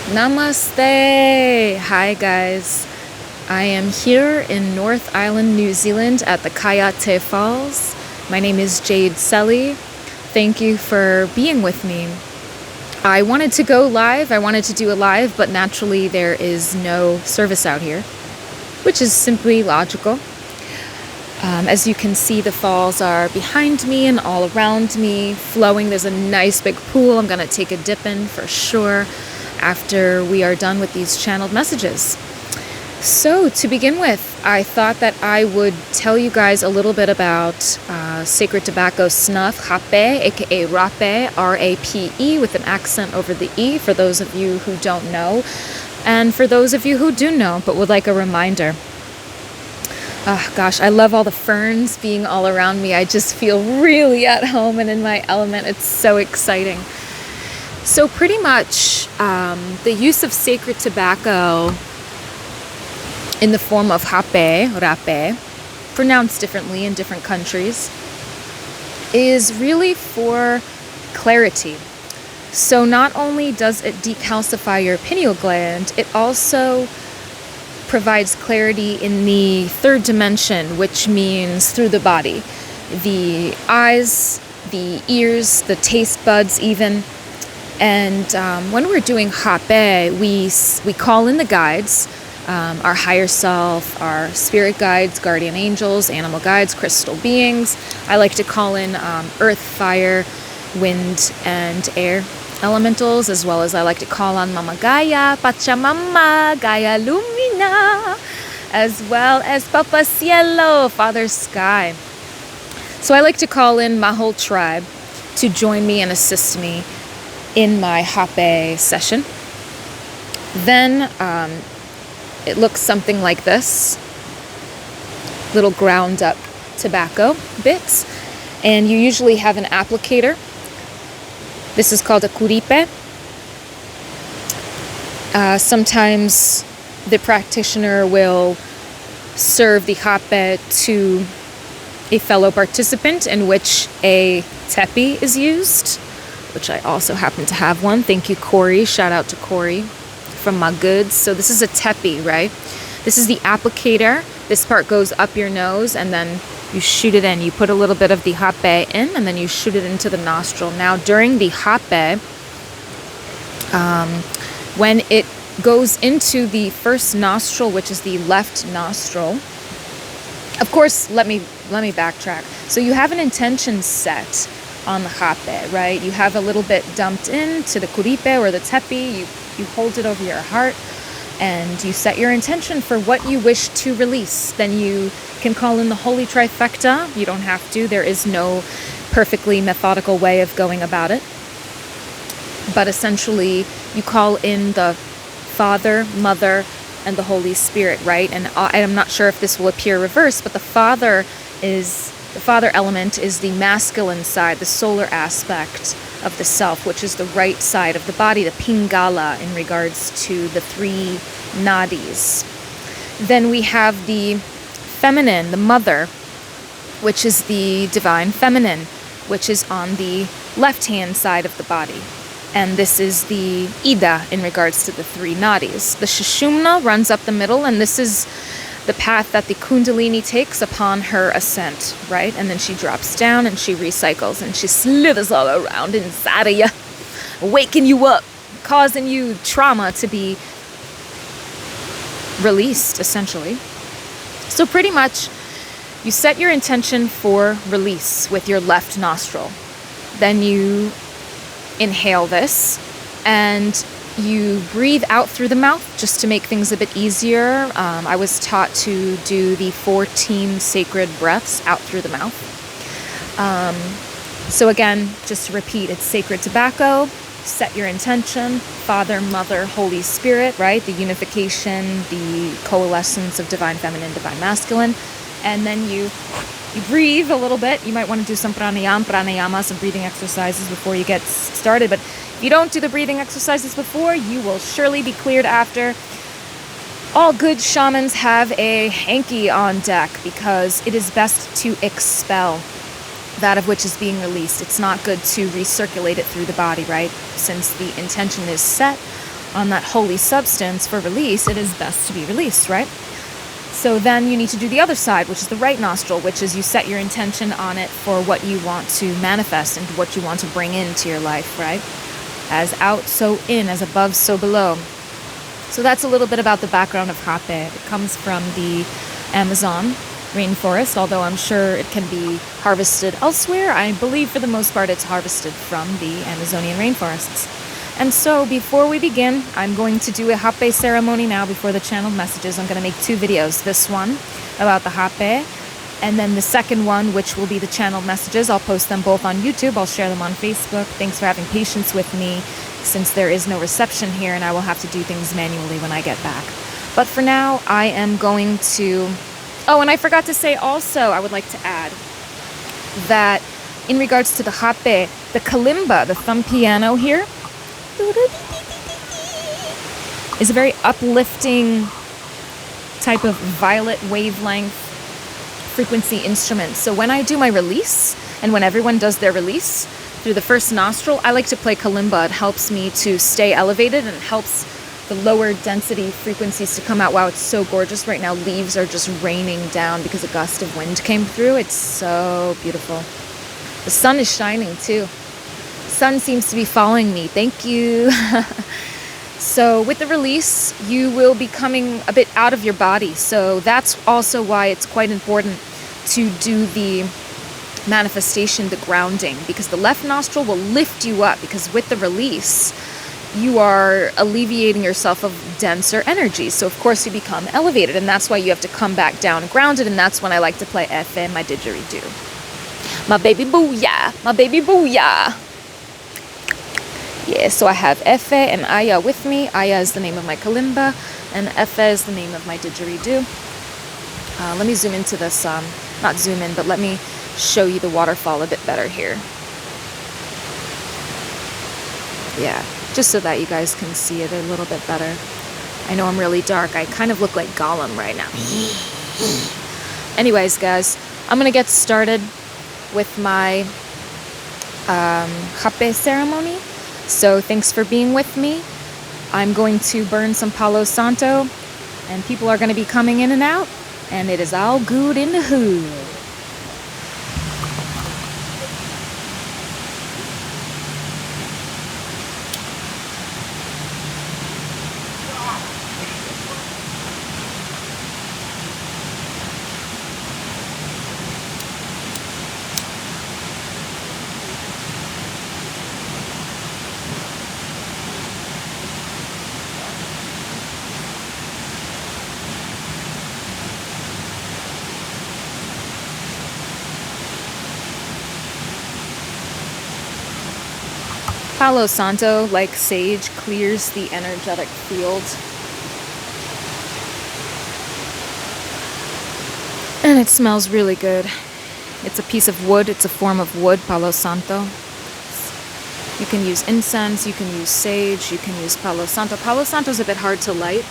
Namaste! Hi guys. I am here in North Island, New Zealand at the Kayate Falls. My name is Jade Selly. Thank you for being with me. I wanted to go live, I wanted to do a live, but naturally there is no service out here, which is simply logical. As you can see, the falls are behind me and all around me, flowing. There's a nice big pool. I'm going to take a dip in for sure after we are done with these channeled messages. So to begin with, I thought that I would tell you guys a little bit about sacred tobacco snuff, Rapé, aka Rapé, R-A-P-E, with an accent over the E, for those of you who don't know, and for those of you who do know but would like a reminder. Oh gosh, I love all the ferns being all around me. I just feel really at home and in my element. It's so exciting. So pretty much the use of sacred tobacco in the form of rapé, pronounced differently in different countries, is really for clarity. So not only does it decalcify your pineal gland, it also provides clarity in the third dimension, which means through the body. The eyes, the ears, the taste buds even. And when we're doing Rapé, we call in the guides, our higher self, our spirit guides, guardian angels, animal guides, crystal beings. I like to call in earth, fire, wind, and air elementals, as well as I like to call on Mama Gaia, Pachamama, Gaia Lumina, as well as Papa Cielo, Father Sky. So I like to call in my whole tribe to join me and assist me in my Rapé session. Then it looks something like this, little ground up tobacco bits, and you usually have an applicator. This is called a curipe. Sometimes the practitioner will serve the rapé to a fellow participant, in which a tepi is used, which I also happen to have one. Thank you, Corey. Shout out to Corey from my goods. So this is a tepi, right? This is the applicator. This part goes up your nose and then you shoot it in. You put a little bit of the rapé in and then you shoot it into the nostril. Now during the rapé, when it goes into the first nostril, which is the left nostril, of course, let me backtrack. So you have an intention set on the rapé, right? You have a little bit dumped into the curipe or the tepi. You hold it over your heart and you set your intention for what you wish to release. Then you can call in the holy trifecta. You don't have to. There is no perfectly methodical way of going about it. But essentially, you call in the Father, Mother, and the Holy Spirit, right? And I'm not sure if this will appear reversed, but the Father element is the masculine side, the solar aspect of the self, which is the right side of the body, the Pingala, in regards to the three nadis. Then we have the feminine, the mother, which is the divine feminine, which is on the left-hand side of the body. And this is the Ida in regards to the three nadis. The Sushumna runs up the middle, and this is the path that the Kundalini takes upon her ascent, right? And then she drops down and she recycles and she slithers all around inside of you, waking you up, causing you trauma to be released, essentially. So pretty much, you set your intention for release with your left nostril. Then you inhale this and you breathe out through the mouth just to make things a bit easier. I was taught to do the 14 sacred breaths out through the mouth. So again, just to repeat, it's sacred tobacco, set your intention, Father, Mother, Holy Spirit, right? The unification, the coalescence of divine feminine, divine masculine. And then you breathe a little bit. You might want to do some pranayama, some breathing exercises before you get started. But if you don't do the breathing exercises before, you will surely be cleared after. All good shamans have a hanky on deck because it is best to expel that of which is being released. It's not good to recirculate it through the body, right? Since the intention is set, on that holy substance for release, it is best to be released, right? So then you need to do the other side, which is the right nostril, which is you set your intention on it for what you want to manifest and what you want to bring into your life, right? As out, so in, as above, so below. So that's a little bit about the background of Rapé. It comes from the Amazon rainforest, although I'm sure it can be harvested elsewhere. I believe for the most part it's harvested from the Amazonian rainforests. And so before we begin, I'm going to do a Rapé ceremony now before the channeled messages. I'm going to make 2 videos. This one about the Rapé, and then the second one, which will be the channeled messages. I'll post them both on YouTube. I'll share them on Facebook. Thanks for having patience with me since there is no reception here and I will have to do things manually when I get back. But for now, I am going to... Oh, and I forgot to say also, I would like to add that in regards to the Rapé, the kalimba, the thumb piano here, is a very uplifting type of violet wavelength frequency instrument. So when I do my release, and when everyone does their release through the first nostril, I like to play kalimba. It helps me to stay elevated and helps the lower density frequencies to come out. Wow, it's so gorgeous right now. Leaves are just raining down because a gust of wind came through. It's so beautiful. The sun is shining too. Sun seems to be following me. Thank you. So with the release, you will be coming a bit out of your body. So that's also why it's quite important to do the manifestation, the grounding, because the left nostril will lift you up, because with the release, you are alleviating yourself of denser energy. So of course you become elevated, and that's why you have to come back down grounded, and that's when I like to play Rapé, my didgeridoo. My baby booyah, my baby booyah. Yeah, so I have Rapé and Aya with me. Aya is the name of my kalimba, and Rapé is the name of my didgeridoo. Let me zoom into this, not zoom in, but let me show you the waterfall a bit better here. Yeah, just so that you guys can see it a little bit better. I know I'm really dark. I kind of look like Gollum right now. Anyways, guys, I'm going to get started with my Rapé ceremony. So thanks for being with me. I'm going to burn some Palo Santo, and people are going to be coming in and out, and it is all good in the hood. Palo Santo, like sage, clears the energetic field. And it smells really good. It's a piece of wood, it's a form of wood, Palo Santo. You can use incense, you can use sage, you can use Palo Santo. Palo Santo is a bit hard to light.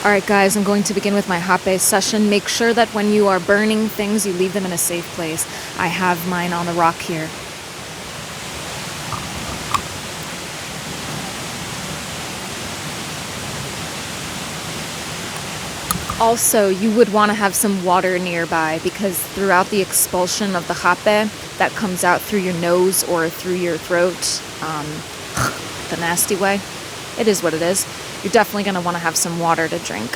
Alright guys, I'm going to begin with my Rapé session. Make sure that when you are burning things, you leave them in a safe place. I have mine on the rock here. Also, you would want to have some water nearby because throughout the expulsion of the rapé that comes out through your nose or through your throat, the nasty way, it is what it is. You're definitely going to want to have some water to drink.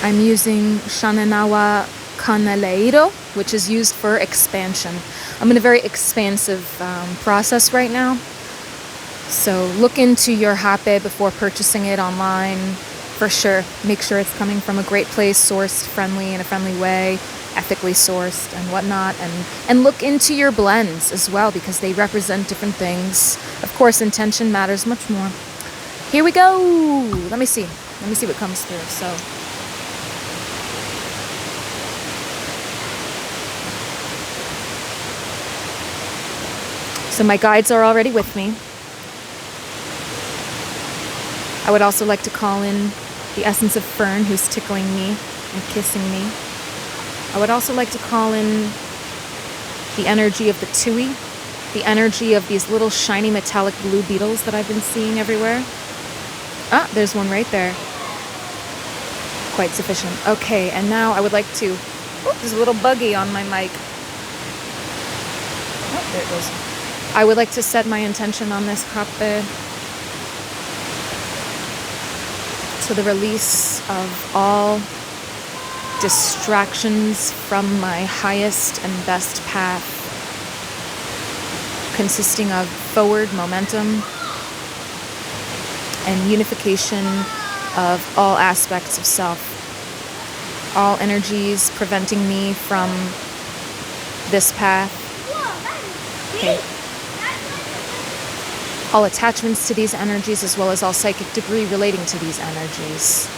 I'm using Shananawa Caneleiro, which is used for expansion. I'm in a very expansive process right now. So look into your rapé before purchasing it online for sure. Make sure it's coming from a great place, sourced friendly in a friendly way, ethically sourced and whatnot. And look into your blends as well because they represent different things. Of course, intention matters much more. Here we go. Let me see what comes through. So my guides are already with me. I would also like to call in the essence of Fern, who's tickling me and kissing me. I would also like to call in the energy of the tui, the energy of these little shiny metallic blue beetles that I've been seeing everywhere. Ah, there's one right there. Quite sufficient. Okay, and now I would like to... Oh, there's a little buggy on my mic. Oh, there it goes. I would like to set my intention on this rapé to the release of all distractions from my highest and best path, consisting of forward momentum and unification of all aspects of self, all energies preventing me from this path. Okay. All attachments to these energies, as well as all psychic debris relating to these energies.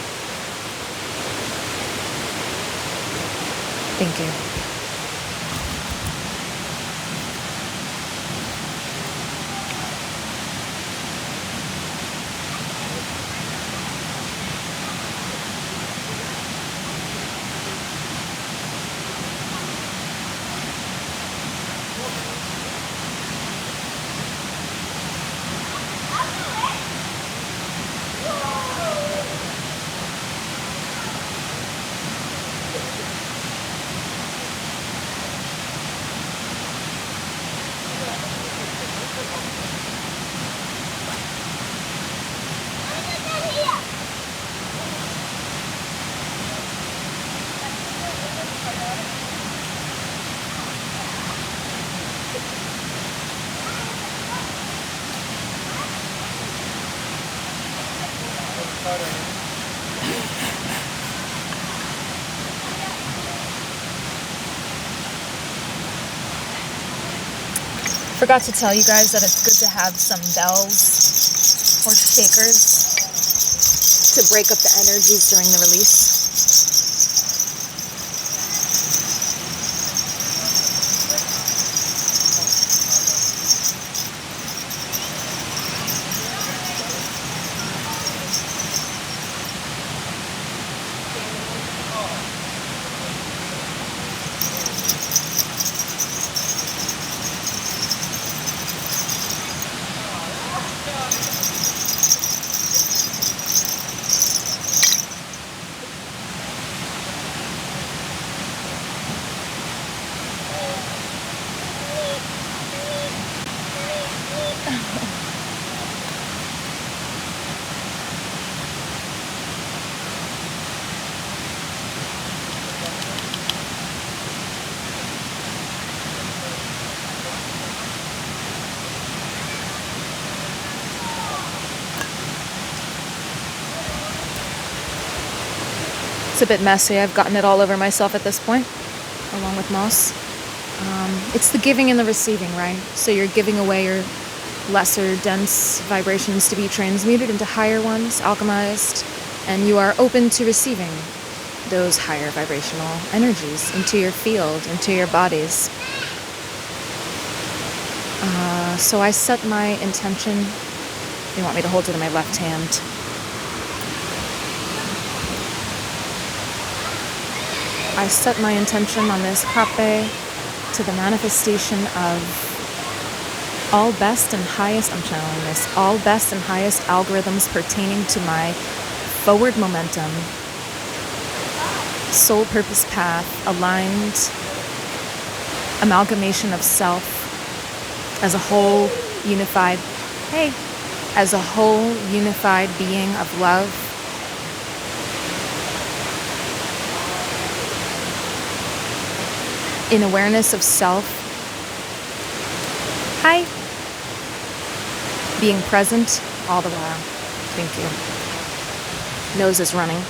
Thank you. Forgot to tell you guys that it's good to have some bells or shakers to break up the energies during the release. It's a bit messy. I've gotten it all over myself at this point, along with moss. It's the giving and the receiving, right? So you're giving away your lesser, dense vibrations to be transmuted into higher ones, alchemized, and you are open to receiving those higher vibrational energies into your field, into your bodies. So I set my intention. You want me to hold it in my left hand. I set my intention on this Rapé to the manifestation of all best and highest, I'm channeling this, all best and highest algorithms pertaining to my forward momentum, soul purpose path, aligned amalgamation of self as a whole unified, as a whole unified being of love. In awareness of self. Hi. Being present all the while. Thank you. Nose is running.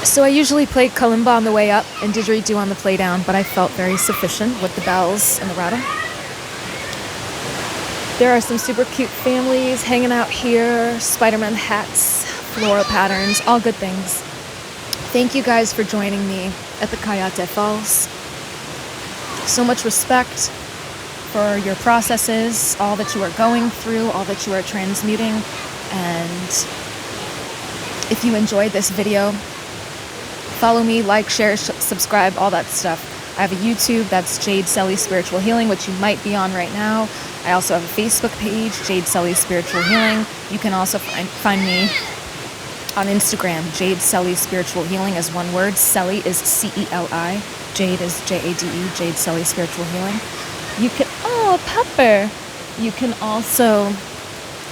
So I usually play kalimba on the way up and didgeridoo on the play down, but I felt very sufficient with the bells and the rattle. There are some super cute families hanging out here, Spider-Man hats, floral patterns, all good things. Thank you guys for joining me at the Kayate Falls. So much respect for your processes, all that you are going through, all that you are transmuting. And if you enjoyed this video, follow me, like, share, subscribe, all that stuff. I have a YouTube, that's Jade Selly Spiritual Healing, which you might be on right now. I also have a Facebook page, Jade Selly Spiritual Healing. You can also find me on Instagram, Jade Selly Spiritual Healing is one word. Selly is C-E-L-I. Jade is J-A-D-E, Jade Selly Spiritual Healing. You can, Pepper. You can also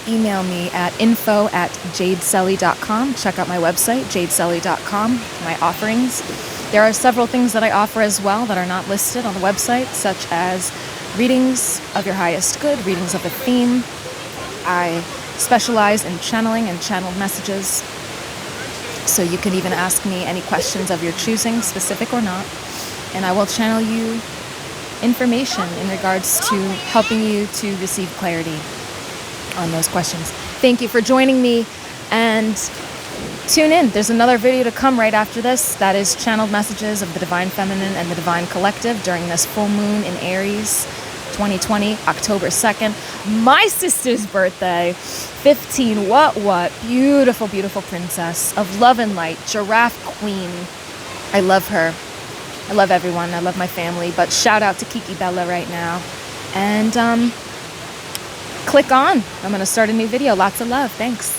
email me at info@jadeselly.com. Check out my website, jadeselly.com, my offerings. There are several things that I offer as well that are not listed on the website, such as readings of your highest good, readings of a theme. I specialize in channeling and channeled messages, so you can even ask me any questions of your choosing, specific or not, and I will channel you information in regards to helping you to receive clarity on those questions. Thank you for joining me, and tune in. There's another video to come right after this. That is channeled messages of the Divine Feminine and the Divine Collective during this full moon in Aries 2020, October 2nd. My sister's birthday, 15, what? Beautiful, beautiful princess of love and light, giraffe queen. I love her. I love everyone. I love my family, but shout out to Kiki Bella right now. And click on. I'm going to start a new video. Lots of love. Thanks.